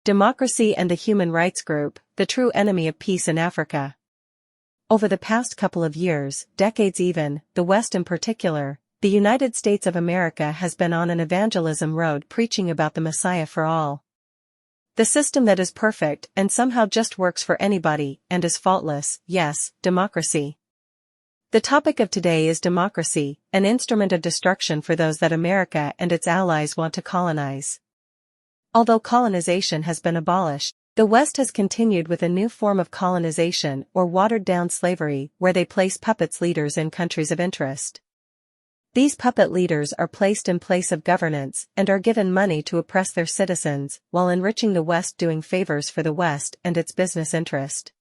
Democracy and the Human Rights Group, the true enemy of peace in Africa. Over the past couple of years, decades even, the West in particular, the United States of America has been on an evangelism road preaching about the Messiah for all. The system that is perfect and somehow just works for anybody and is faultless, yes, democracy. The topic of today is democracy, an instrument of destruction for those that America and its allies want to colonize. Although colonization has been abolished, the West has continued with a new form of colonization or watered-down slavery where they place puppet leaders in countries of interest. These puppet leaders are placed in place of governance and are given money to oppress their citizens while enriching the West, doing favors for the West and its business interest.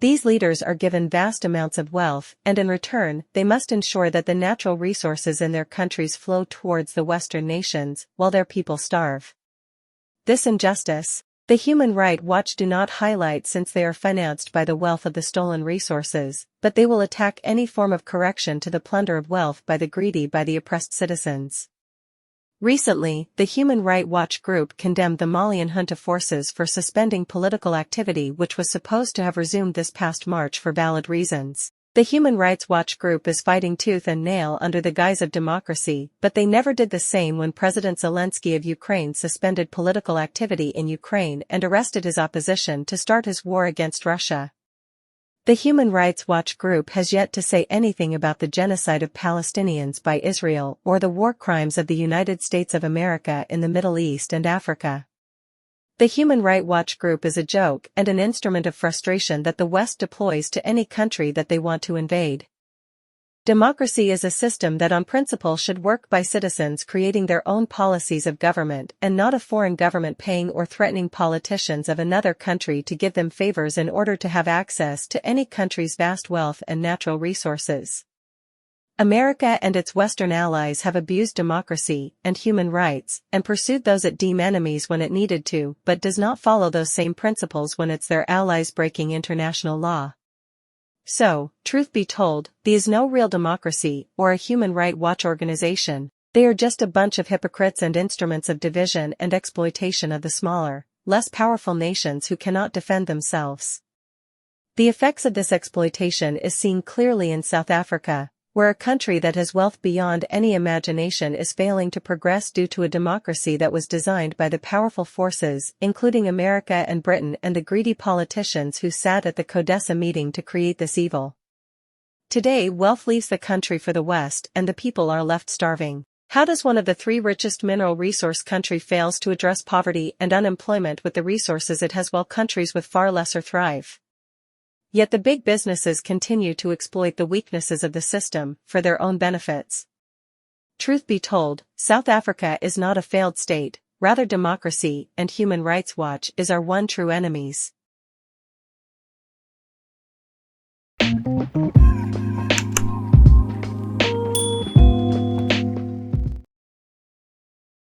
These leaders are given vast amounts of wealth, and in return, they must ensure that the natural resources in their countries flow towards the Western nations while their people starve. This injustice, the Human Rights Watch do not highlight since they are financed by the wealth of the stolen resources, but they will attack any form of correction to the plunder of wealth by the greedy by the oppressed citizens. Recently, the Human Rights Watch group condemned the Malian junta forces for suspending political activity which was supposed to have resumed this past March for valid reasons. The Human Rights Watch group is fighting tooth and nail under the guise of democracy, but they never did the same when President Zelensky of Ukraine suspended political activity in Ukraine and arrested his opposition to start his war against Russia. The Human Rights Watch group has yet to say anything about the genocide of Palestinians by Israel or the war crimes of the United States of America in the Middle East and Africa. The Human Rights Watch group is a joke and an instrument of frustration that the West deploys to any country that they want to invade. Democracy is a system that on principle should work by citizens creating their own policies of government and not a foreign government paying or threatening politicians of another country to give them favors in order to have access to any country's vast wealth and natural resources. America and its Western allies have abused democracy and human rights and pursued those it deemed enemies when it needed to, but does not follow those same principles when it's their allies breaking international law. So, truth be told, there is no real democracy or a Human Rights Watch organization. They are just a bunch of hypocrites and instruments of division and exploitation of the smaller, less powerful nations who cannot defend themselves. The effects of this exploitation is seen clearly in South Africa, where a country that has wealth beyond any imagination is failing to progress due to a democracy that was designed by the powerful forces, including America and Britain and the greedy politicians who sat at the CODESA meeting to create this evil. Today, wealth leaves the country for the West and the people are left starving. How does one of the three richest mineral resource country fails to address poverty and unemployment with the resources it has while countries with far lesser thrive? Yet the big businesses continue to exploit the weaknesses of the system for their own benefits. Truth be told, South Africa is not a failed state, rather democracy and Human Rights Watch is our one true enemies.